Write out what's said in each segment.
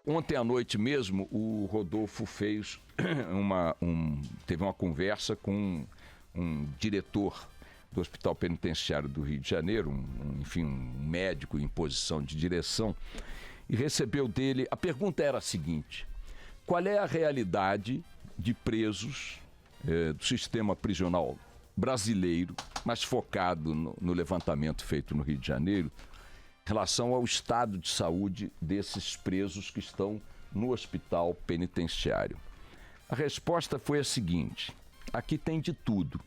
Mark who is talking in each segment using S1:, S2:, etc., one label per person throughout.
S1: Ontem à noite mesmo, o Rodolfo fez teve uma conversa com um diretor do Hospital Penitenciário do Rio de Janeiro, um médico em posição de direção, e recebeu dele... A pergunta era a seguinte: qual é a realidade de presos do sistema prisional brasileiro, mas focado no levantamento feito no Rio de Janeiro, em relação ao estado de saúde desses presos que estão no hospital penitenciário? A resposta foi a seguinte: aqui tem de tudo: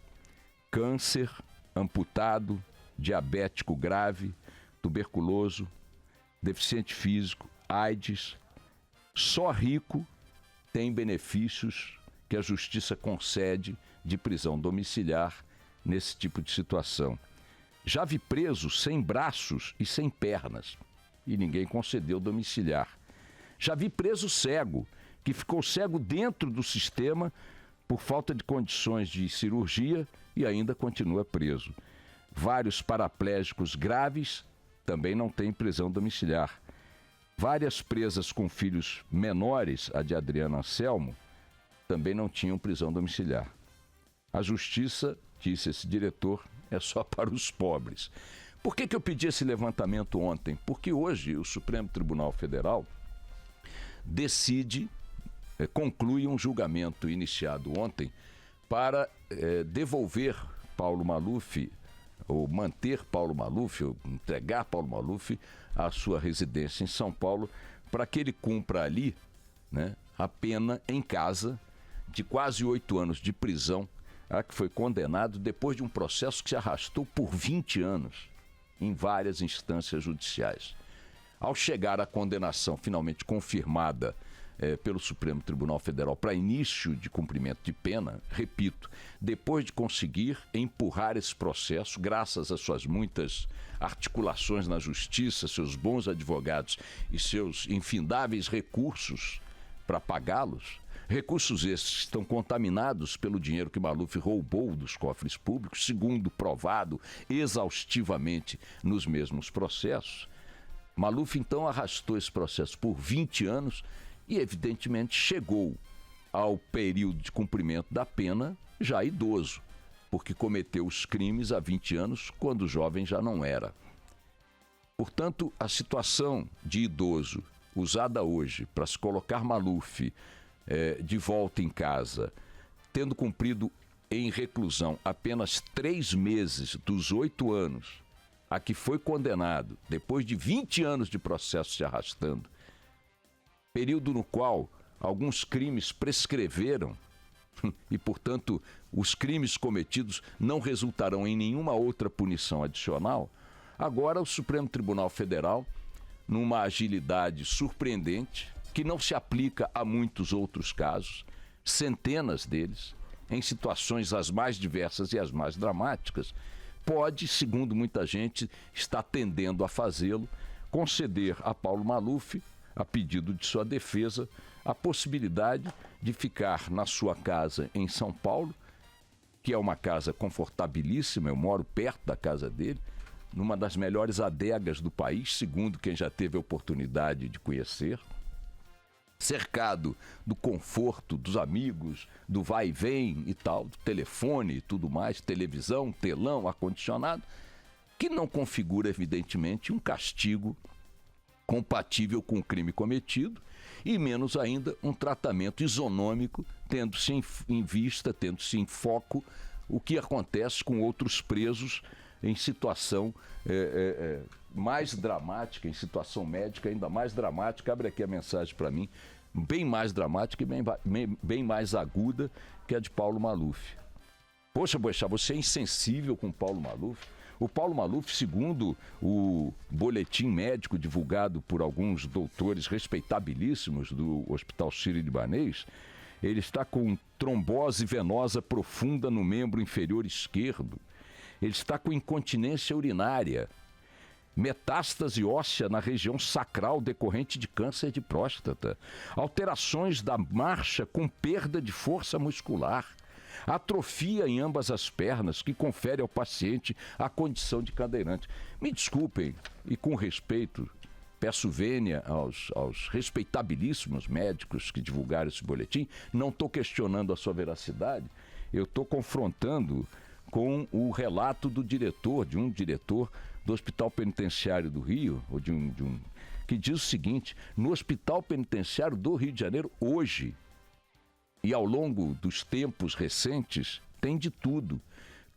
S1: câncer, amputado, diabético grave, tuberculoso, deficiente físico, AIDS. Só rico tem benefícios que a justiça concede de prisão domiciliar nesse tipo de situação. Já vi preso sem braços e sem pernas, e ninguém concedeu domiciliar. Já vi preso cego, que ficou cego dentro do sistema por falta de condições de cirurgia e ainda continua preso. Vários paraplégicos graves também não têm prisão domiciliar. Várias presas com filhos menores, a de Adriano Anselmo, também não tinham prisão domiciliar. A justiça, disse esse diretor, é só para os pobres. Por que eu pedi esse levantamento ontem? Porque hoje o Supremo Tribunal Federal conclui um julgamento iniciado ontem para devolver Paulo Maluf, ou manter Paulo Maluf, ou entregar Paulo Maluf à sua residência em São Paulo, para que ele cumpra ali, né, a pena em casa de quase 8 anos de prisão, a que foi condenado depois de um processo que se arrastou por 20 anos em várias instâncias judiciais. Ao chegar à condenação finalmente confirmada pelo Supremo Tribunal Federal para início de cumprimento de pena, repito, depois de conseguir empurrar esse processo, graças às suas muitas articulações na justiça, seus bons advogados e seus infindáveis recursos para pagá-los, recursos esses que estão contaminados pelo dinheiro que Maluf roubou dos cofres públicos, segundo provado exaustivamente nos mesmos processos. Maluf então arrastou esse processo por 20 anos e evidentemente chegou ao período de cumprimento da pena já idoso, porque cometeu os crimes há 20 anos, quando jovem já não era. Portanto, a situação de idoso usada hoje para se colocar Maluf de volta em casa, tendo cumprido em reclusão apenas 3 meses dos 8 anos a que foi condenado, depois de 20 anos de processo se arrastando, período no qual alguns crimes prescreveram e, portanto, os crimes cometidos não resultarão em nenhuma outra punição adicional, agora o Supremo Tribunal Federal, numa agilidade surpreendente, que não se aplica a muitos outros casos, centenas deles, em situações as mais diversas e as mais dramáticas, pode, segundo muita gente está tendendo a fazê-lo, conceder a Paulo Maluf, a pedido de sua defesa, a possibilidade de ficar na sua casa em São Paulo, que é uma casa confortabilíssima, eu moro perto da casa dele, numa das melhores adegas do país, segundo quem já teve a oportunidade de conhecer, cercado do conforto dos amigos, do vai e vem e tal, do telefone e tudo mais, televisão, telão, ar-condicionado, que não configura, evidentemente, um castigo compatível com o crime cometido e menos ainda um tratamento isonômico, tendo-se em vista, tendo-se em foco o que acontece com outros presos em situação mais dramática, em situação médica ainda mais dramática. Abre aqui a mensagem para mim, bem mais dramática e bem mais aguda que a de Paulo Maluf. Poxa, Boechat, você é insensível com Paulo Maluf? O Paulo Maluf, segundo o boletim médico divulgado por alguns doutores respeitabilíssimos do Hospital Sírio-Libanês, ele está com trombose venosa profunda no membro inferior esquerdo. Ele está com incontinência urinária, metástase óssea na região sacral decorrente de câncer de próstata, alterações da marcha com perda de força muscular, atrofia em ambas as pernas que confere ao paciente a condição de cadeirante. Me desculpem, e com respeito, Peço vênia aos respeitabilíssimos médicos que divulgaram esse boletim. Não estou questionando a sua veracidade, eu estou confrontando com o relato de um diretor do Hospital Penitenciário do Rio, ou que diz o seguinte: no Hospital Penitenciário do Rio de Janeiro, hoje, e ao longo dos tempos recentes, tem de tudo.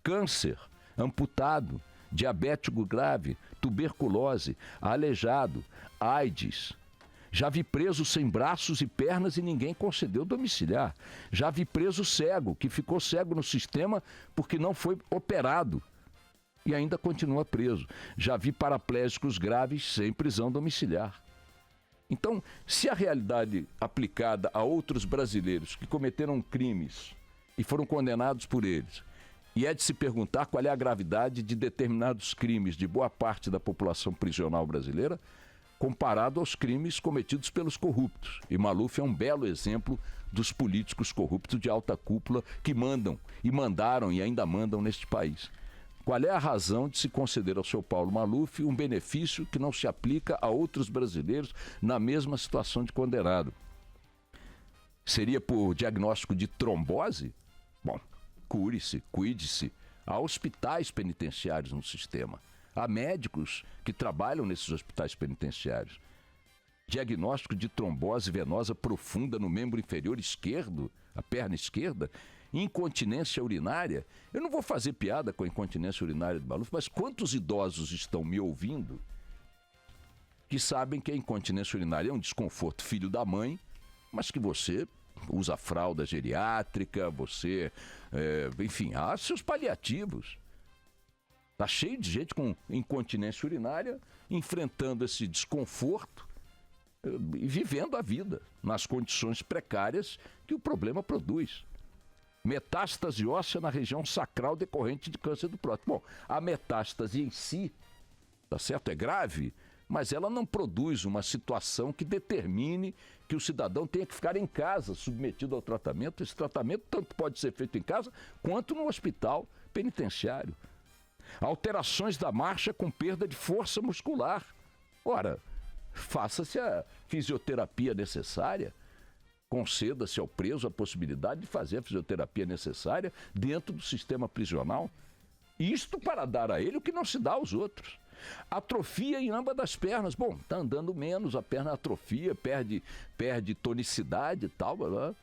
S1: Câncer, amputado, diabético grave, tuberculose, aleijado, AIDS. Já vi preso sem braços e pernas e ninguém concedeu domiciliar. Já vi preso cego, que ficou cego no sistema porque não foi operado e ainda continua preso. Já vi paraplégicos graves sem prisão domiciliar. Então, se a realidade aplicada a outros brasileiros que cometeram crimes e foram condenados por eles, e é de se perguntar qual é a gravidade de determinados crimes de boa parte da população prisional brasileira, comparado aos crimes cometidos pelos corruptos. E Maluf é um belo exemplo dos políticos corruptos de alta cúpula que mandam, e mandaram e ainda mandam neste país. Qual é a razão de se conceder ao seu Paulo Maluf um benefício que não se aplica a outros brasileiros na mesma situação de condenado? Seria por diagnóstico de trombose? Bom, cure-se, cuide-se. Há hospitais penitenciários no sistema. Há médicos que trabalham nesses hospitais penitenciários. Diagnóstico de trombose venosa profunda no membro inferior esquerdo, a perna esquerda, incontinência urinária. Eu não vou fazer piada com a incontinência urinária do Maluf, mas quantos idosos estão me ouvindo que sabem que a incontinência urinária é um desconforto filho da mãe, mas que você usa fralda geriátrica, você, enfim, há seus paliativos. Está cheio de gente com incontinência urinária enfrentando esse desconforto e vivendo a vida nas condições precárias que o problema produz. Metástase óssea na região sacral decorrente de câncer do próstata. Bom, a metástase em si, tá certo? É grave, mas ela não produz uma situação que determine que o cidadão tenha que ficar em casa submetido ao tratamento. Esse tratamento tanto pode ser feito em casa quanto no hospital penitenciário. Alterações da marcha com perda de força muscular. Ora, faça-se a fisioterapia necessária, conceda-se ao preso a possibilidade de fazer a fisioterapia necessária dentro do sistema prisional. Isto para dar a ele o que não se dá aos outros. Atrofia em ambas das pernas. Bom, está andando menos, a perna atrofia, perde tonicidade e tal, blá, blá,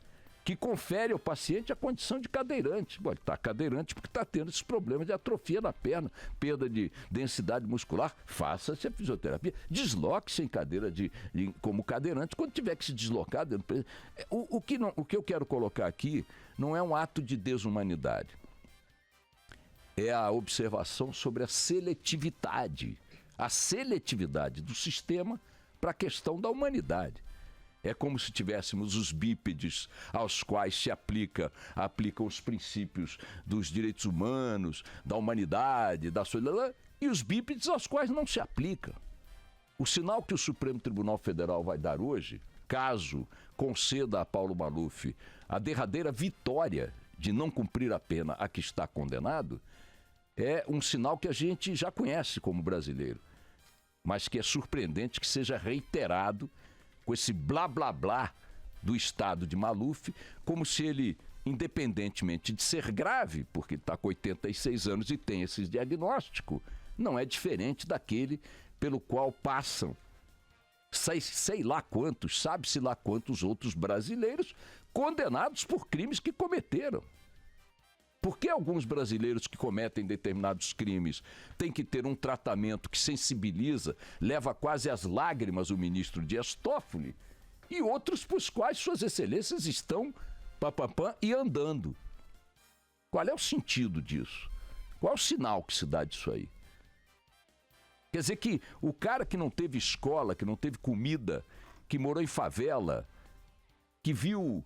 S1: que confere ao paciente a condição de cadeirante. Bom, ele está cadeirante porque está tendo esses problemas de atrofia na perna, perda de densidade muscular. Faça-se a fisioterapia, desloque-se em cadeira como cadeirante quando tiver que se deslocar. O que eu quero colocar aqui não é um ato de desumanidade. É a observação sobre a seletividade do sistema para a questão da humanidade. É como se tivéssemos os bípedes aos quais se aplicam os princípios dos direitos humanos, da humanidade, da solidariedade, e os bípedes aos quais não se aplica. O sinal que o Supremo Tribunal Federal vai dar hoje, caso conceda a Paulo Maluf a derradeira vitória de não cumprir a pena a que está condenado, é um sinal que a gente já conhece como brasileiro, mas que é surpreendente que seja reiterado com esse blá blá blá do estado de Maluf, como se ele, independentemente de ser grave, porque está com 86 anos e tem esse diagnóstico, não é diferente daquele pelo qual passam sei lá quantos, sabe-se lá quantos outros brasileiros condenados por crimes que cometeram. Por que alguns brasileiros que cometem determinados crimes têm que ter um tratamento que sensibiliza, leva quase às lágrimas o ministro Dias Toffoli, e outros para os quais suas excelências estão e andando? Qual é o sentido disso? Qual é o sinal que se dá disso aí? Quer dizer que o cara que não teve escola, que não teve comida, que morou em favela, que viu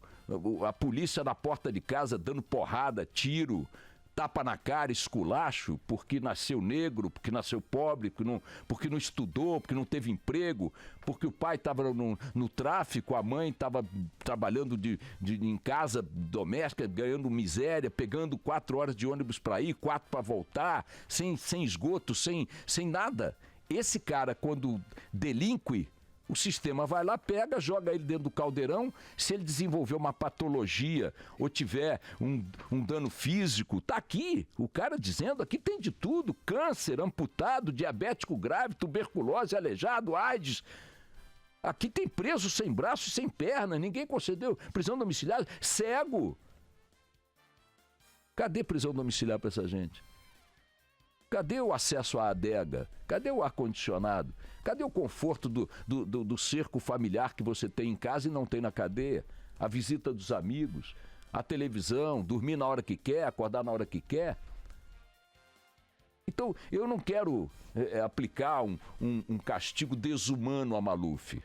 S1: a polícia na porta de casa dando porrada, tiro, tapa na cara, esculacho, porque nasceu negro, porque nasceu pobre, porque não estudou, porque não teve emprego, porque o pai estava no tráfico, a mãe estava trabalhando em casa doméstica, ganhando miséria, pegando 4 horas de ônibus para ir, 4 para voltar, sem esgoto, sem nada. esse cara, quando delinque, o sistema vai lá, pega, joga ele dentro do caldeirão. Se ele desenvolver uma patologia ou tiver um dano físico, tá aqui. O cara dizendo, aqui tem de tudo. Câncer, amputado, diabético grave, tuberculose, aleijado, AIDS. Aqui tem preso sem braço e sem perna. Ninguém concedeu prisão domiciliar. Cego. Cadê prisão domiciliar para essa gente? Cadê o acesso à adega? Cadê o ar-condicionado? Cadê o conforto do cerco familiar que você tem em casa e não tem na cadeia? A visita dos amigos, a televisão, dormir na hora que quer, acordar na hora que quer. Então, eu não quero aplicar um castigo desumano a Maluf.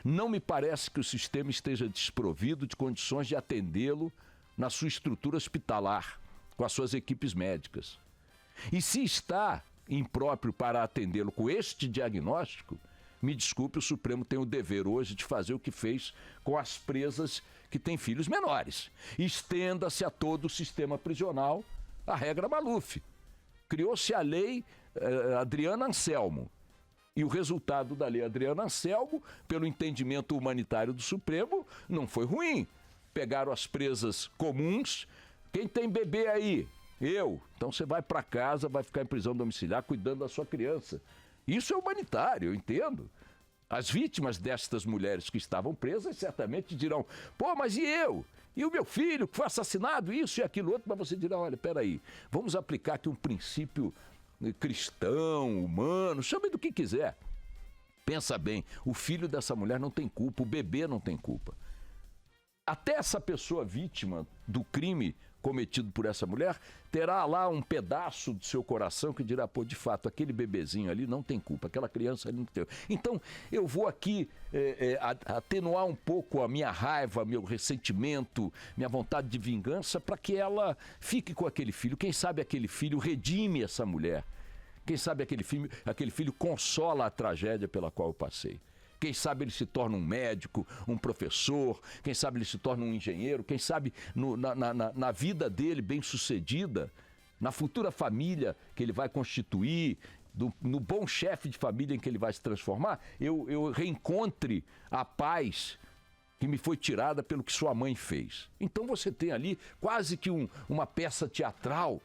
S1: Não me parece que o sistema esteja desprovido de condições de atendê-lo na sua estrutura hospitalar, com as suas equipes médicas. E se está impróprio para atendê-lo com este diagnóstico, me desculpe, o Supremo tem o dever hoje de fazer o que fez com as presas que têm filhos menores. Estenda-se a todo o sistema prisional a regra Maluf. Criou-se a lei Adriana Anselmo. E o resultado da lei Adriana Anselmo, pelo entendimento humanitário do Supremo, não foi ruim. Pegaram as presas comuns. Quem tem bebê aí? Eu. Então você vai para casa, vai ficar em prisão domiciliar cuidando da sua criança. Isso é humanitário, eu entendo. As vítimas destas mulheres que estavam presas certamente dirão, pô, mas e eu? E o meu filho que foi assassinado, isso e aquilo outro? Mas você dirá, olha, peraí, vamos aplicar aqui um princípio cristão, humano, chame do que quiser. Pensa bem, o filho dessa mulher não tem culpa, o bebê não tem culpa. Até essa pessoa vítima do crime cometido por essa mulher, terá lá um pedaço do seu coração que dirá, pô, de fato, aquele bebezinho ali não tem culpa, aquela criança ali não tem. Então, eu vou aqui atenuar um pouco a minha raiva, meu ressentimento, minha vontade de vingança, para que ela fique com aquele filho. Quem sabe aquele filho redime essa mulher. Quem sabe aquele filho consola a tragédia pela qual eu passei. Quem sabe ele se torna um médico, um professor, quem sabe ele se torna um engenheiro, quem sabe na vida dele bem-sucedida, na futura família que ele vai constituir, no bom chefe de família em que ele vai se transformar, eu reencontre a paz que me foi tirada pelo que sua mãe fez. Então você tem ali quase que uma peça teatral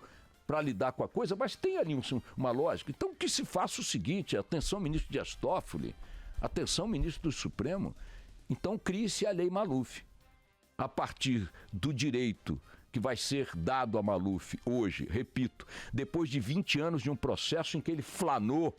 S1: para lidar com a coisa, mas tem ali uma lógica. Então que se faça o seguinte, atenção, ministro Dias Toffoli, atenção, ministro do Supremo, então crie-se a lei Maluf. A partir do direito que vai ser dado a Maluf hoje, repito, depois de 20 anos de um processo em que ele flanou,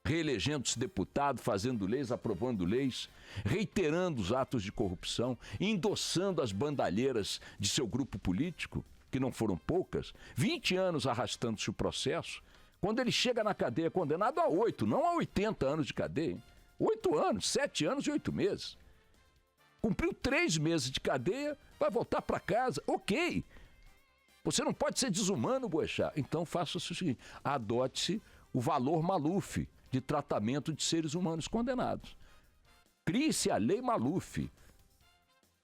S1: reelegendo-se deputado, fazendo leis, aprovando leis, reiterando os atos de corrupção, endossando as bandalheiras de seu grupo político, que não foram poucas, 20 anos arrastando-se o processo, quando ele chega na cadeia condenado a 8, não a 80 anos de cadeia, hein? 8 anos, 7 anos e 8 meses. Cumpriu 3 meses de cadeia, vai voltar para casa. Ok. Você não pode ser desumano, Boechat. Então faça o seguinte, adote-se o valor Maluf de tratamento de seres humanos condenados. Crie-se a lei Maluf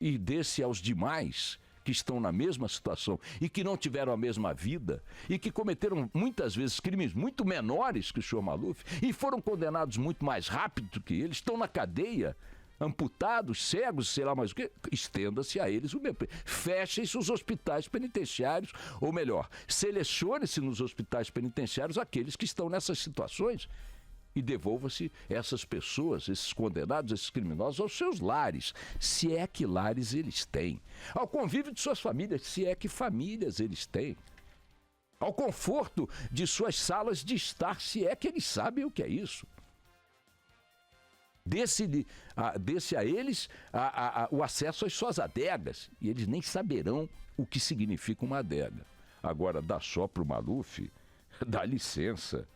S1: e dê-se aos demais que estão na mesma situação e que não tiveram a mesma vida e que cometeram muitas vezes crimes muito menores que o senhor Maluf e foram condenados muito mais rápido do que eles, estão na cadeia, amputados, cegos, sei lá mais o que, estenda-se a eles o mesmo. Fechem-se os hospitais penitenciários, ou melhor, selecione-se nos hospitais penitenciários aqueles que estão nessas situações e devolva-se essas pessoas, esses condenados, esses criminosos, aos seus lares, se é que lares eles têm, ao convívio de suas famílias, se é que famílias eles têm, ao conforto de suas salas de estar, se é que eles sabem o que é isso. Desse a eles o acesso às suas adegas, e eles nem saberão o que significa uma adega. Agora, dá só para o Maluf, dá licença.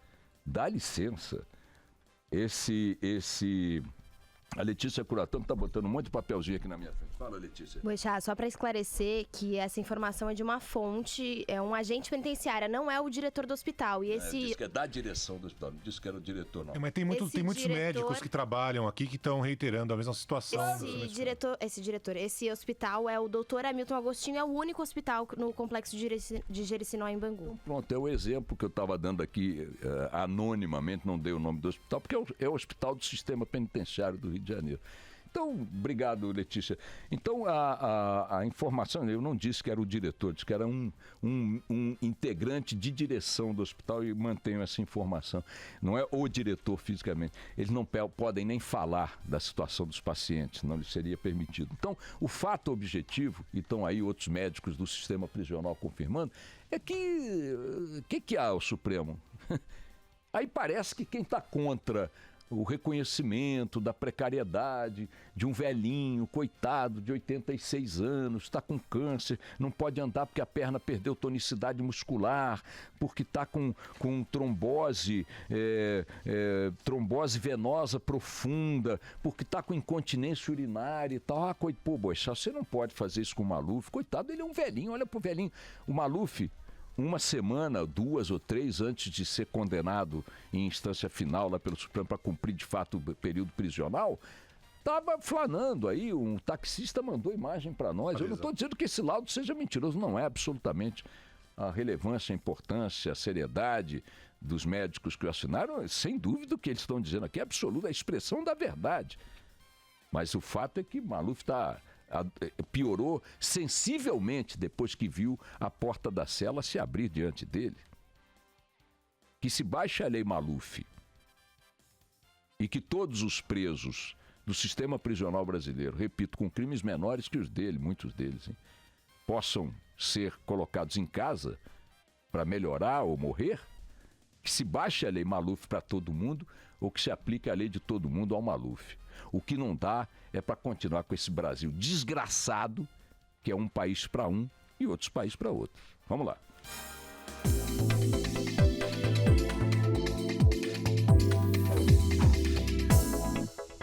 S1: Esse A Letícia Curatão está botando um monte de papelzinho aqui na minha frente. Fala, Letícia.
S2: Boixá, só para esclarecer que essa informação é de uma fonte, é um agente penitenciário, não é o diretor do hospital. E esse...
S1: Disse que é da direção do hospital, não disse que era o diretor, não.
S3: Mas tem muitos médicos que trabalham aqui que estão reiterando a mesma situação.
S2: Esse hospital é o Dr. Hamilton Agostinho, é o único hospital no complexo de Jericinó, em Bangu.
S1: Então, pronto, é o exemplo que eu estava dando aqui, anonimamente, não dei o nome do hospital, porque é o hospital do sistema penitenciário do Rio de Janeiro. Então, obrigado, Letícia. Então, a informação, eu não disse que era o diretor, disse que era um integrante de direção do hospital, e mantenho essa informação. Não é o diretor fisicamente. Eles não podem nem falar da situação dos pacientes, não lhes seria permitido. Então, o fato objetivo, e estão aí outros médicos do sistema prisional confirmando, é que há o Supremo? Aí parece que quem está contra o reconhecimento da precariedade de um velhinho, coitado, de 86 anos, está com câncer, não pode andar porque a perna perdeu tonicidade muscular, porque está com trombose, trombose venosa profunda, porque está com incontinência urinária e tal. Pô, Boixá, você não pode fazer isso com o Maluf. Coitado, ele é um velhinho, olha pro velhinho. O Maluf, uma semana, 2 ou 3 antes de ser condenado em instância final lá pelo Supremo para cumprir de fato o período prisional, estava flanando aí, um taxista mandou imagem para nós. Eu não estou dizendo que esse laudo seja mentiroso, não é absolutamente. A relevância, a importância, a seriedade dos médicos que o assinaram, sem dúvida o que eles estão dizendo aqui é absoluta, a expressão da verdade. Mas o fato é que Maluf piorou sensivelmente depois que viu a porta da cela se abrir diante dele. Que se baixe a lei Maluf e que todos os presos do sistema prisional brasileiro, repito, com crimes menores que os dele, muitos deles, hein, possam ser colocados em casa para melhorar ou morrer, que se baixe a lei Maluf para todo mundo ou que se aplique a lei de todo mundo ao Maluf. O que não dá é para continuar com esse Brasil desgraçado, que é um país para um e outros países para outros. Vamos lá.